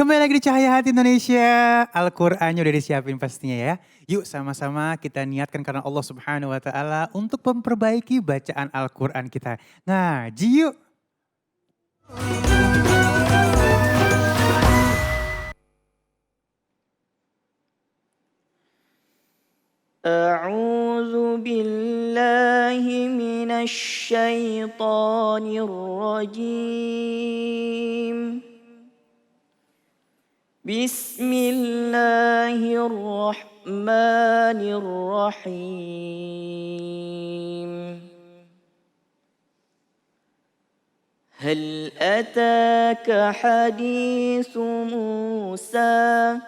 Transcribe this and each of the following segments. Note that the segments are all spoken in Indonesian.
Kembali lagi di Cahaya Hati Indonesia. Al-Qur'annya udah disiapin pastinya ya. Yuk sama-sama kita niatkan karena Allah Subhanahu wa taala untuk memperbaiki bacaan Al-Qur'an kita. Ngaji yuk. أعوذ بالله من الشيطان الرجيم. بسم الله الرحمن الرحيم. هل أتاك حديث موسى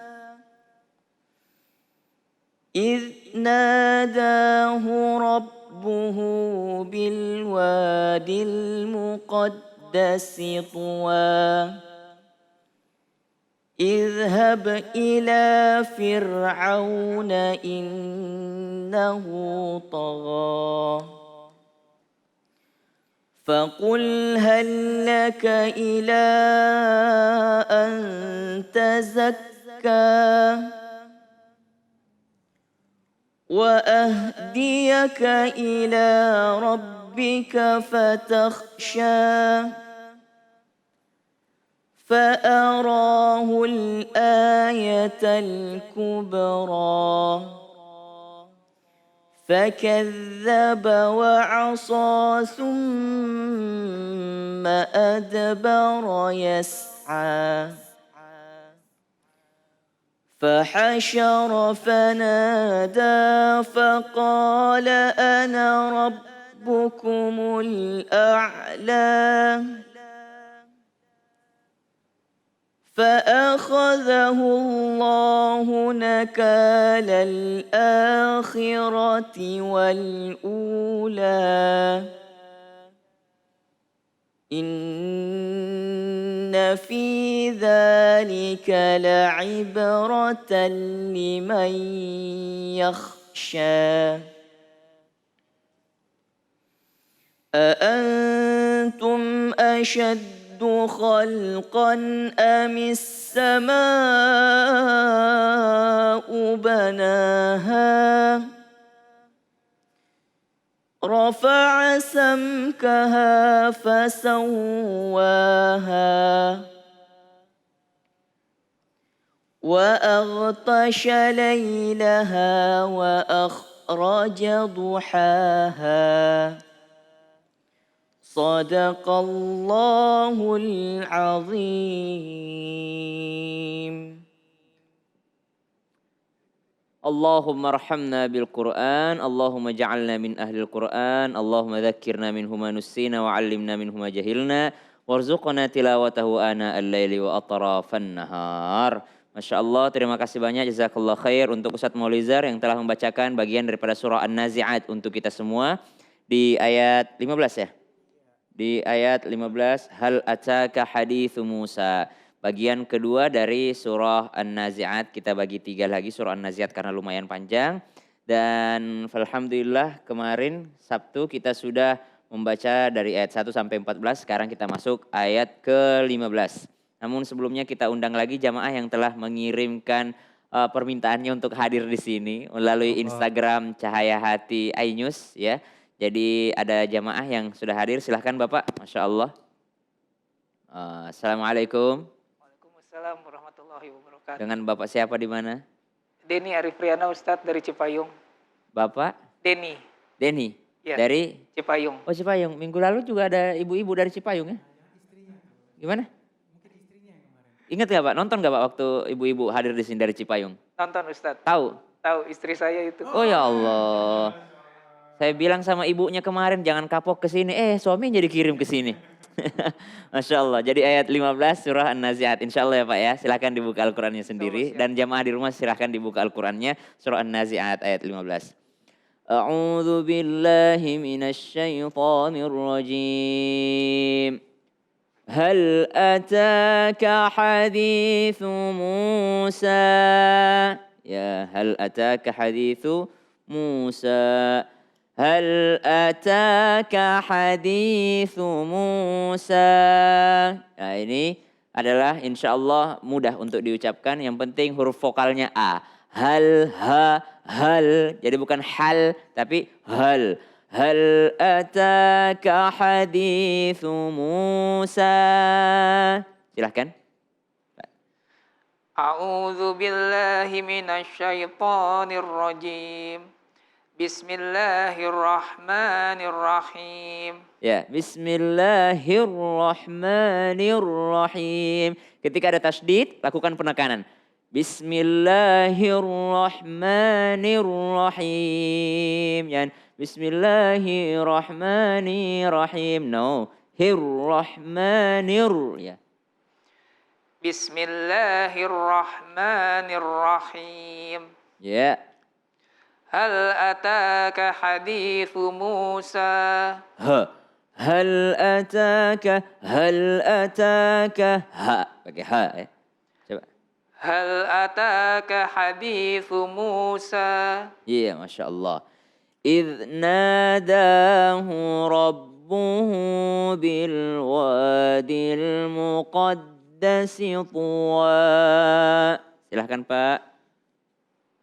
إذ ناداه ربه بالوادي المقدس طوى اذهب إلى فرعون إنه طغى فقل هل لك إلى أن تزكى وأهديك إلى ربك فتخشى فأراه الآية الكبرى فكذب وعصى ثم أدبر يسعى فحشر فنادى فقال أنا ربكم الأعلى فأخذه الله نكال الآخرة والأولى إن في ذلك لعبرة لمن يخشى أأنتم أشد خلقا أم السماء بناها رفع سمكها فسواها وأغطش ليلها وأخرج ضحاها صدق الله العظيم. اللهم ارحمنا بالقرآن اللهم اجعلنا من أهل القرآن اللهم ذكرنا منه ما نسينا وعلمنا منه ما جهلنا warzuqna tilawatahu ana al-laili wa atrafan nahar. Masya Allah, terima kasih banyak, jazakallah khair untuk Ustadz Maulizar yang telah membacakan bagian daripada surah An-Nazi'at untuk kita semua di ayat 15 ya. Di ayat 15, hal ataka hadithu Musa. Bagian kedua dari surah An-Nazi'at, kita bagi 3 lagi surah An-Nazi'at karena lumayan panjang. Dan alhamdulillah kemarin Sabtu kita sudah membaca dari ayat 1 sampai 14, sekarang kita masuk ayat ke-15. Namun sebelumnya kita undang lagi jamaah yang telah mengirimkan permintaannya untuk hadir di sini melalui Instagram Cahaya Hati iNews ya. Jadi ada jamaah yang sudah hadir, silahkan Bapak, Masya Allah. Assalamualaikum. Waalaikumsalam warahmatullahi wabarakatuh. Dengan Bapak siapa di mana? Denny Arifriana Ustadz dari Cipayung. Bapak? Denny. Denny? Ya, dari? Cipayung. Oh Cipayung, minggu lalu juga ada ibu-ibu dari Cipayung ya? Gimana? Ingat gak Pak, nonton gak Pak waktu ibu-ibu hadir di sini dari Cipayung? Nonton Ustadz. Tahu? Tahu istri saya itu. Oh ya Allah. Saya bilang sama ibunya kemarin jangan kapok ke sini, suaminya dikirim ke sini. Masya Allah. Jadi ayat 15 surah An-Nazi'at. Insya Allah ya Pak ya. Silahkan dibuka Al-Qurannya sendiri. Dan jamaah di rumah silahkan dibuka Al-Qurannya. Surah An-Nazi'at ayat 15. A'udzu billahi minasy syaithanir rajim. Hal ataka hadithu Musa. Ya, hal ataka hadithu Musa. Hal ataka hadithu Musa. Nah ini adalah insya Allah mudah untuk diucapkan. Yang penting huruf vokalnya A. Hal, ha, hal. Jadi bukan hal, tapi hal. Hal ataka hadithu Musa. Silahkan. A'udzu billahi minasyaitonir rajim. Bismillahirrahmanirrahim. Ya, bismillahirrahmanirrahim. Ketika ada tasydid, lakukan penekanan. Bismillahirrahmanirrahim. Ya, bismillahirrahmanirrahim. No, ya. Bismillahirrahmanirrahim. Ya. Hal ataka hadithu Musa. Hal ataka, ha. Pakai ha ya. Coba. Hal ataka hadithu Musa. Iya, Masya Allah. Idh nadahu rabbuhu bil wadil muqaddasi tuwa. Silahkan Pak.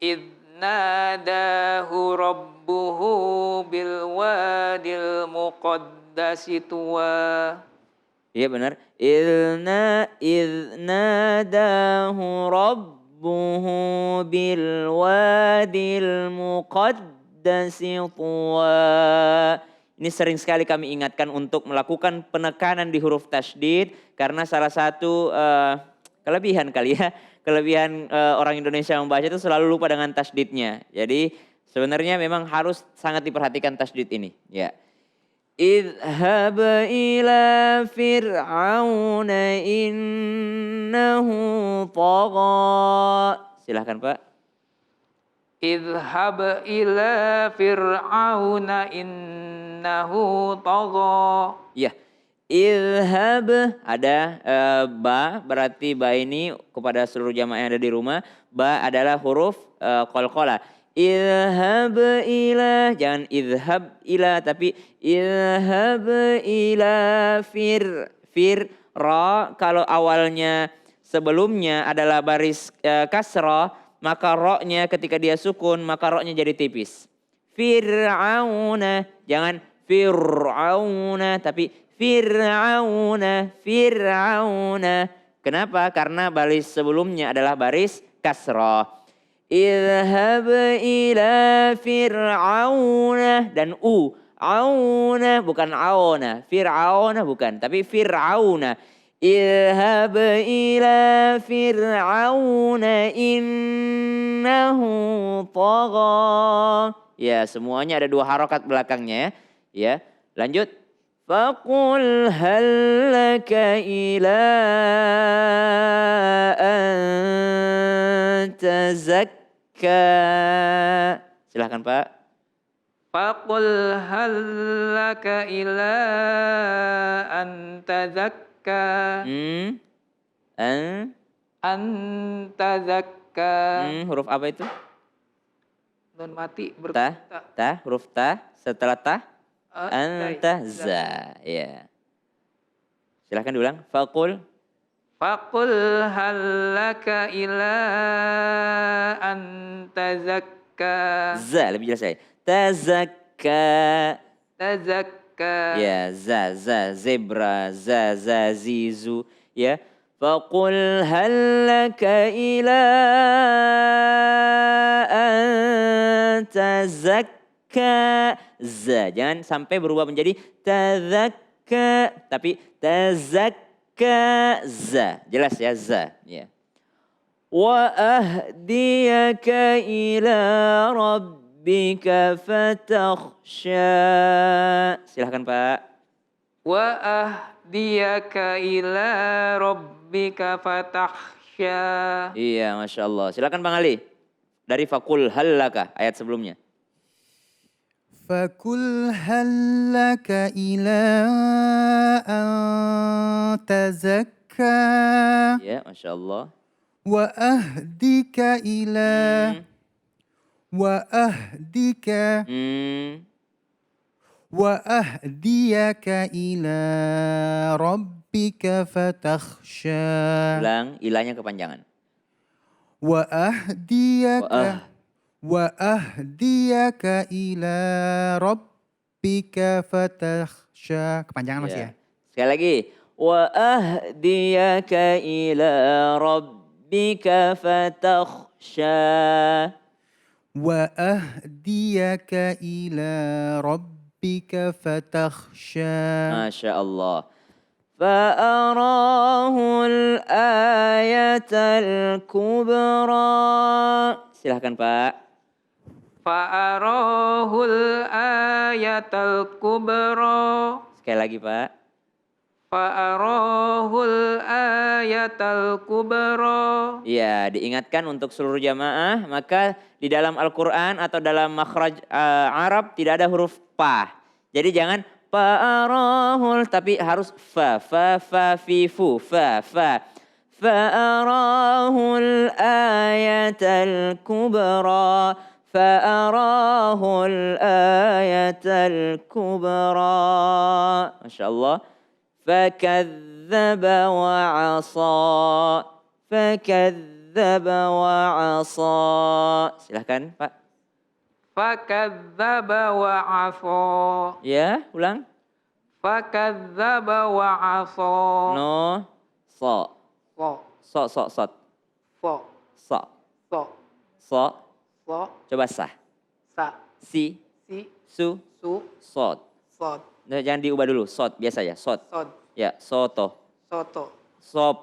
Idh nadahu rabbuhu bil wadil muqaddasi tuwa. Iya benar. Idh nadahu rabbuhu bil wadil muqaddasi tuwa. Ini sering sekali kami ingatkan untuk melakukan penekanan di huruf tasydid karena salah satu kelebihan kali ya. Kelebihan orang Indonesia membaca itu selalu lupa dengan tasydidnya. Jadi sebenarnya memang harus sangat diperhatikan tasydid ini. Ya. Idhab ila fir'auna innahu tagha. Silahkan Pak. Idhab ila fir'auna innahu tagha. Ya. Idhab ada ba, berarti ba ini kepada seluruh jamaah yang ada di rumah. Ba adalah huruf qalqalah. Idhab ila, jangan idhab ila tapi idhab ila ra. Kalau awalnya sebelumnya adalah baris kasrah, maka ro-nya ketika dia sukun maka ro-nya jadi tipis. Fir'auna, jangan fir'auna tapi Fir'auna. Kenapa? Karena baris sebelumnya adalah baris kasrah. Idhab ila fir'auna. Dan auna bukan auna. Fir'auna bukan, tapi fir'auna. Idhab ila fir'auna innahu tagha. Ya, semuanya ada 2 harokat belakangnya ya. Lanjut. Faqul hal laka ila an tazakka. Silahkan Pak. Faqul hal laka ila an tazakka. An tazakka. Huruf apa itu? Nun mati Ta, huruf ta. Setelah ta. Anta za. za. Ya. Silahkan diulang. Faqul hal laka ila an tazakka. Za, lebih jelas saya. Tazakka. Ya, za, zebra, za, zizu. Ya. Faqul hal laka ila an tazakka. Za, jangan sampai berubah menjadi tazakka, tapi tazakka za. Jelas ya, za. Ya. Wa ahdiyaka ila rabbika fatakhsha. Silahkan Pak. Wa ahdiyaka ila rabbika fatakhsha. Iya, Masya Allah. Silahkan Bang Ali. Dari Fakul Hallaka, ayat sebelumnya. Fakul hallaka ila an tazakka. Ya, Masya Allah. Wa ahdika ila. Wa ahdika. Wa ahdiyaka ila rabbika fatakhsha. Ulang, ilahnya kepanjangan. Wa Wah, ahdiyaka ila rabbika fatakhsha. Kepanjangan masih ya? Sekali lagi. Wa ahdiyaka ila rabbika fatakhsha. Wa ahdiyaka ila rabbika fatakhsha. Masya Allah. Fa'arahul ayatal kubra. Silahkan Pak. Fa'arahul ayatal kubra. Sekali lagi Pak. Fa'arahul ayatal kubra. Ya, diingatkan untuk seluruh jamaah, maka di dalam Al-Quran atau dalam makhraj Arab tidak ada huruf pa. Jadi jangan fa'arahul, tapi harus fa, fi, fu, fa. Fa'arahul ayatal kubra. Fa'arahul ayatal kubra. Masya Allah. فكذب وعصى فكذب وعصى. Silahkan Pak. Fakadzaba wa asa. Ya, ulang. Fakadzaba wa asa. No, so. Fo, So. fo, So. so, So. fo, Coba sah. sa, Si, si, su, su, sod. sod, Nah, jangan diubah dulu. Sod, biasa ya. Sod. sod, Ya, soto. soto, Sop.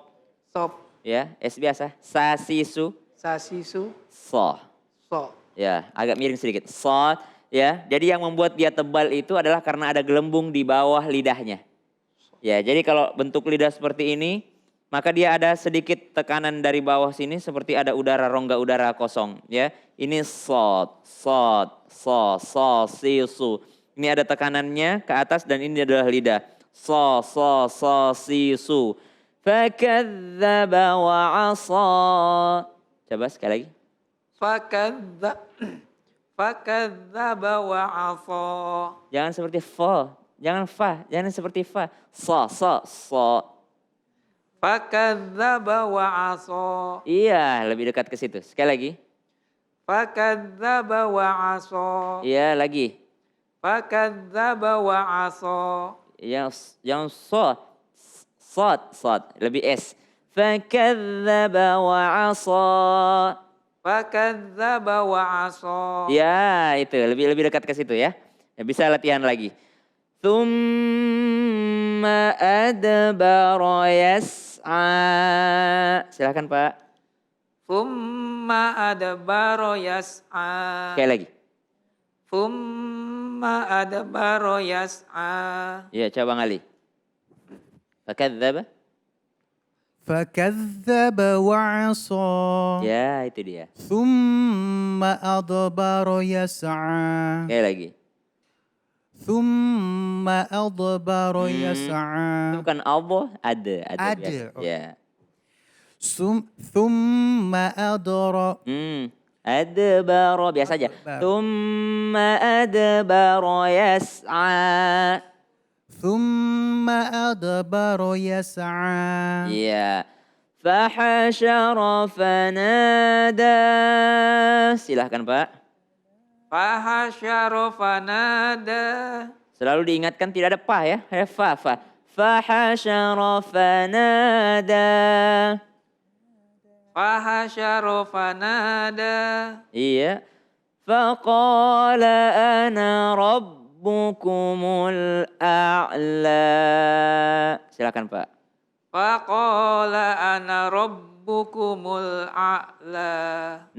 sop, Ya, S biasa. Sa, si, su, sasisu, so. so. Ya, agak miring sedikit. Sod, ya. Jadi yang membuat dia tebal itu adalah karena ada gelembung di bawah lidahnya. Ya, jadi kalau bentuk lidah seperti ini, maka dia ada sedikit tekanan dari bawah sini seperti ada udara, rongga udara kosong. Ya, ini sod, so, si, su. Ini ada tekanannya ke atas dan ini adalah lidah. So, si, su. Fakadzaba wa asa. Coba sekali lagi. Fakadzaba wa asa. Jangan seperti fa. Jangan fa. Jangan seperti fa. So. Fakadzaba wa asa. Iya, lebih dekat ke situ. Sekali lagi. Fakadzaba wa asa. Iya, lagi. Fakadzaba wa asa. Yang so. Sod. Lebih S. Fakadzaba wa asa. Fakadzaba wa asa. Ya, itu lebih dekat ke situ ya. Ya, bisa latihan lagi. Tsumma adbara yas'a. Silakan Pak. Thumma adbara yas'a. Sekali lagi. Thumma adbara yas'a. Ya, coba Bang Ali. Fakadzaba. Fakadzaba wa asa. Ya, itu dia. Thumma adbara yas'a. Sekali lagi. Thumma adbara Itu yas'a. bukan Allah, ada Ada, biasa. oh. Ya. Thumma adbara. Adbara biasa aja. Adbara. Tsumma adbara yas'a. Thumma adbara yas'a. Iya. Fahasyara fanada. Silahkan Pak. Fahasyara fanada. Selalu diingatkan tidak ada pa ya. Fa. Fahasyara fanada. Fahasyara fanada. Iya. Faqala ana rabbukumul a'la. Silakan Pak. Faqala ana rabbukumul a'la.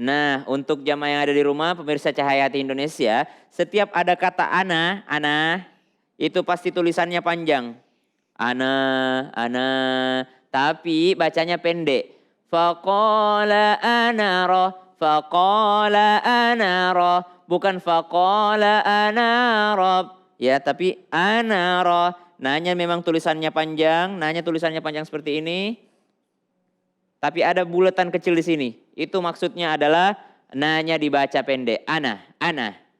Nah, untuk jamaah yang ada di rumah, pemirsa Cahayati Indonesia, setiap ada kata ana, itu pasti tulisannya panjang. Ana, tapi bacanya pendek. Faqala ana roh, bukan faqala ana rob. Ya, tapi ana roh. Nanya memang tulisannya panjang, seperti ini. Tapi ada bulatan kecil di sini. Itu maksudnya adalah nanya dibaca pendek. Ana.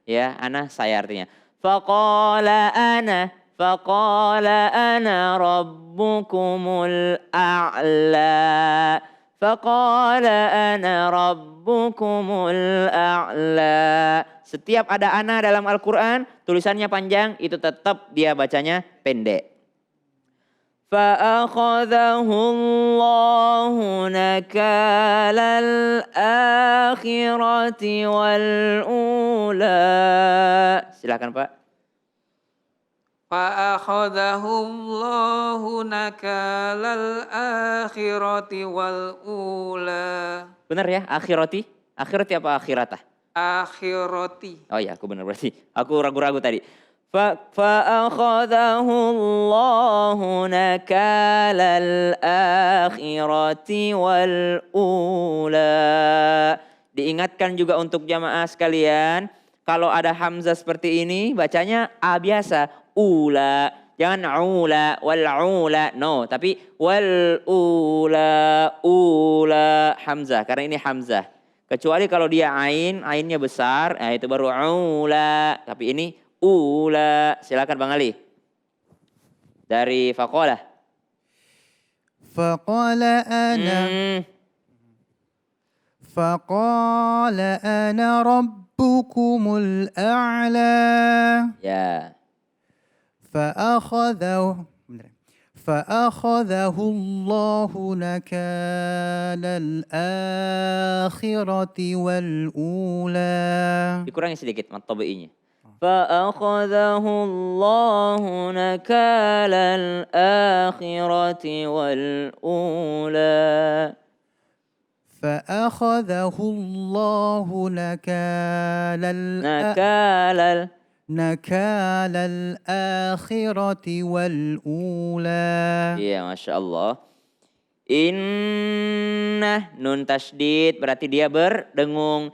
Ya, ana saya artinya. Faqala ana Faqala ana rabbukumul a'la. Faqala ana rabbukumul a'la. Setiap ada ana dalam Al-Quran, tulisannya panjang, itu tetap dia bacanya pendek. فأخذه الله نكال الآخرة والأولى. Silakan Pak. Fa'akhadhahullahu nakalal akhirati wal ula. Benar ya, akhirati? Akhirati apa akhiratah? Akhirati. Oh ya, aku benar berarti. Aku ragu-ragu tadi. Fa'akhadahu Allahu nakalal akhirati wal ula. Diingatkan juga untuk jamaah sekalian, kalau ada hamzah seperti ini bacanya a biasa, ula. Jangan ula, wal ula, no. Tapi wal ula hamzah. Karena ini hamzah. Kecuali kalau dia ainnya besar, nah itu baru ula. Tapi ini ula. Silakan Bang Ali. Dari Faqalah. Faqala ana rabbukumul a'la. Ya. فأخذه الله نكال الآخرة والأولى. Dikurangi sedikit mat tabi'inya. فأخذه الله نكال الآخرة والأولى. فأخذه الله نكال الآخرة والأولى. Iya, Masya Allah. Inna, nun tasdid, berarti dia berdengung.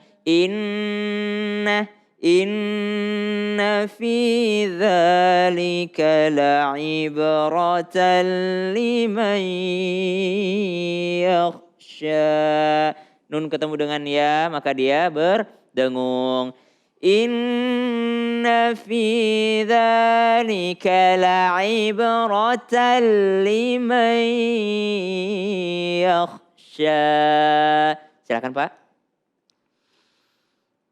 Inna fi dzalika la'ibratan liman yakhsha. Nun ketemu dengan ya, maka dia berdengung. Inna fi dzalika la'ibratan liman yakhsha. Silakan Pak.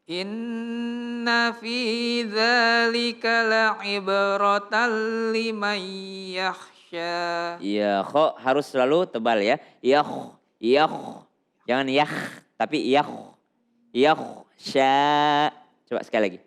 Inna fi dzalika la'ibratan liman yakhsha. Iya, kok harus selalu tebal ya. Yakh. Jangan yakh, tapi yakhsha. Coba sekali lagi.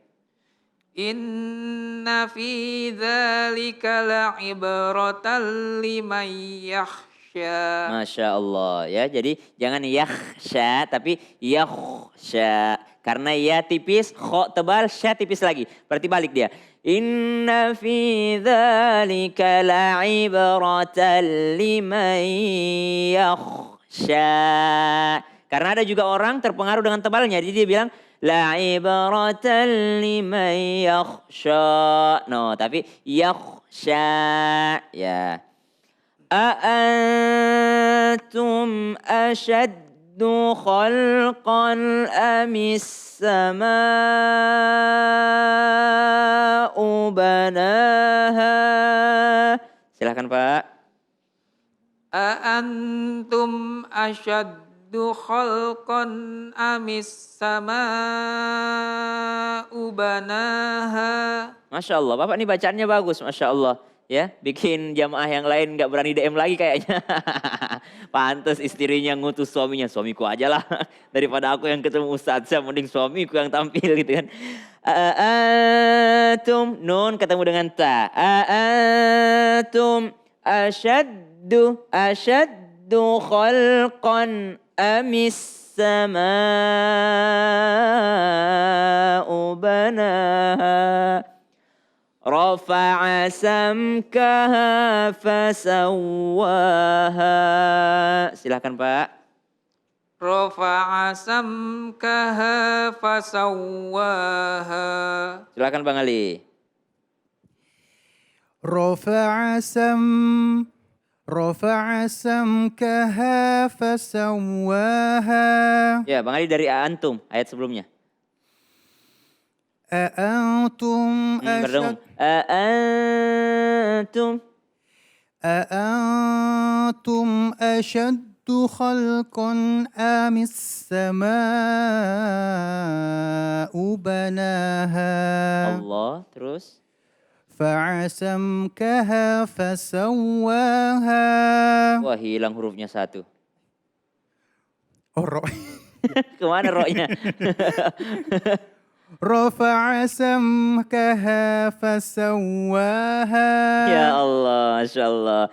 Inna fi dzalika la'ibratan liman yakhsha. Masya Allah ya. Jadi jangan yakhsha tapi yakhsha. Karena ya tipis, kho tebal, sya tipis lagi. Berarti balik dia. Inna fi dzalika la'ibratan liman yakhsha. Karena ada juga orang terpengaruh dengan tebalnya. Jadi dia bilang la'ibratan liman yakhsha. No, tapi yakhsha. Ya. A'antum ashaddu khalqan amis sama'u banaha. Silakan Pak. A'antum asyaddu khalqan amis sama'u banaha. Masya Allah, Bapak ini bacaannya bagus, Masya Allah. Ya, bikin jamaah yang lain gak berani DM lagi kayaknya. Pantes istrinya ngutus suaminya, suamiku aja lah. Daripada aku yang ketemu ustadzah, mending suamiku yang tampil gitu kan. A'antum, nun ketemu dengan ta. A'antum asyaddu khalqan amis sama'u banaha. Rafa'a samkaha fasawwaha. Silakan Pak. Rafa'a samkaha fasawwaha. Silakan Bang Ali. رفع سمكها فسواها. Ya, Bang Ali dari antum ayat sebelumnya. أأنتم Berdengung. أشد Antum. أأنتم أشد خلقا أم السماء بناها Allah. Terus. فعسمكها فسواها. Wah, hilang hurufnya satu. Oh, Kemana roknya? رفع سمكها فسواها. Ya Allah, Masya Allah.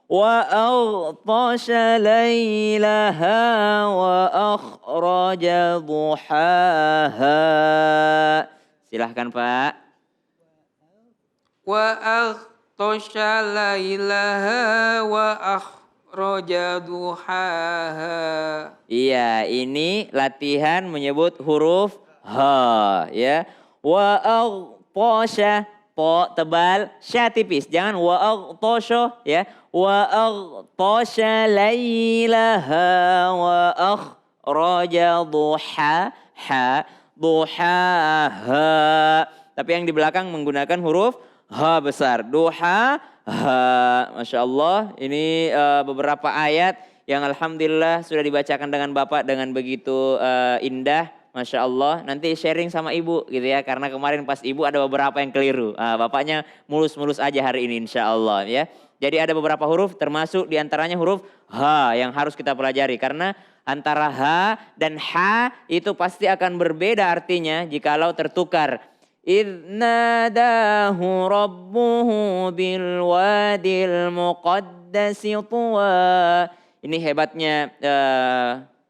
Wa aghtasha laylaha wa akhraja duhaha. Silahkan Pak. وأغطش ليلها وأخرج ضحاها. Iya, ini latihan menyebut huruf ha ya. Wa aghtasha, po tebal, sya tipis. Jangan wa aghtasha ya. Wa aghtasha laylaha wa akhraja duhaha. Duhaha. Tapi yang di belakang menggunakan huruf ha besar. Duha ha. Masya Allah, ini beberapa ayat yang alhamdulillah sudah dibacakan dengan Bapak dengan begitu indah. Masya Allah, nanti sharing sama Ibu gitu ya. Karena kemarin pas Ibu ada beberapa yang keliru. Bapaknya mulus-mulus aja hari ini insya Allah ya. Jadi ada beberapa huruf termasuk diantaranya huruf ha yang harus kita pelajari. Karena antara ha dan ha itu pasti akan berbeda artinya jikalau tertukar. إذ ناداه ربه بالوادي المقدس طوى. Ini hebatnya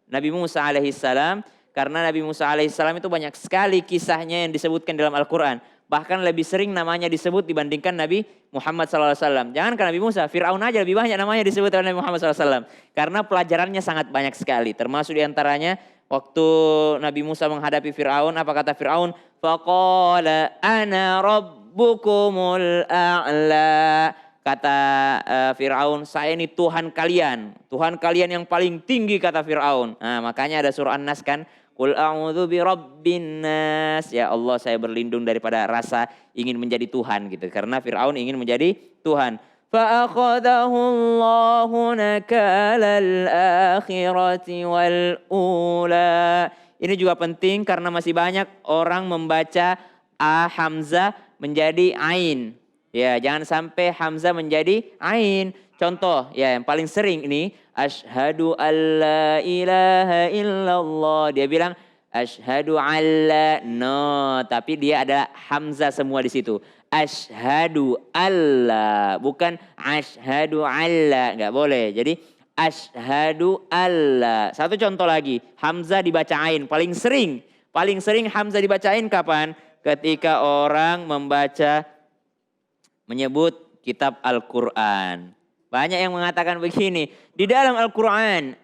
Nabi Musa alaihissalam. Karena Nabi Musa alaihissalam itu banyak sekali kisahnya yang disebutkan dalam Al-Quran. Bahkan lebih sering namanya disebut dibandingkan Nabi Muhammad SAW. Jangankan Nabi Musa, Fir'aun aja lebih banyak namanya disebut oleh Nabi Muhammad SAW. Karena pelajarannya sangat banyak sekali. Termasuk diantaranya waktu Nabi Musa menghadapi Fir'aun, apa kata Fir'aun? Faqala ana rabbukumul a'la. Kata Fir'aun, saya ini Tuhan kalian. Tuhan kalian yang paling tinggi kata Fir'aun. Nah, makanya ada surah An-Nas kan. Qul a'udzu birabbin nas. Ya Allah, saya berlindung daripada rasa ingin menjadi Tuhan gitu. Karena Fir'aun ingin menjadi Tuhan. Fa'akhadahu Allahu nakalal akhirati wal ula. Ini juga penting karena masih banyak orang membaca a hamzah menjadi ain. Ya, jangan sampai hamzah menjadi ain. Contoh ya yang paling sering ini asyhadu alla ilaha illallah. Dia bilang asyhadu alla no, tapi dia ada hamzah semua di situ. Asyhadu alla, bukan asyhadu alla, enggak boleh. Jadi asyhadu alla. Satu contoh lagi, hamzah dibaca ain paling sering hamzah dibacain kapan? Ketika orang menyebut kitab Al-Qur'an. Banyak yang mengatakan begini, di dalam Al-Qur'an,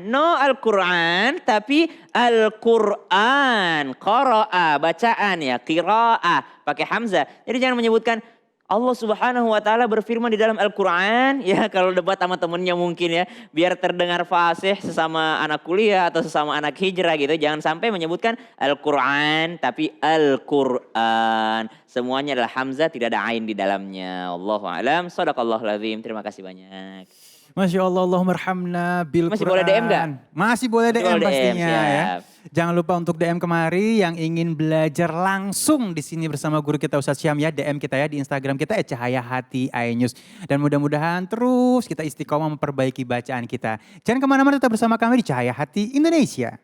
no Al-Qur'an tapi Al-Qur'an, qara'a, bacaan ya, qira'ah, pakai hamzah. Jadi jangan menyebutkan Allah Subhanahu wa taala berfirman di dalam Al-Qur'an ya, kalau debat sama temennya mungkin ya, biar terdengar fasih sesama anak kuliah atau sesama anak hijrah gitu. Jangan sampai menyebutkan Al-Qur'an tapi Al-Qur'an. Semuanya adalah hamzah, tidak ada ain di dalamnya. Wallahu a'lam. Shadaqallahul azim. Terima kasih banyak. Masya Allah, Allahumma arhamna bil Masih Quran. boleh DM nggak? Masih boleh Masih DM boleh DM, pastinya ya. siap. Jangan lupa untuk DM kemari yang ingin belajar langsung di sini bersama guru kita Ustadz Syam ya. DM kita ya di Instagram kita Cahaya Hati iNews. Dan mudah-mudahan terus kita istiqomah memperbaiki bacaan kita. Jangan kemana-mana, tetap bersama kami di Cahaya Hati Indonesia.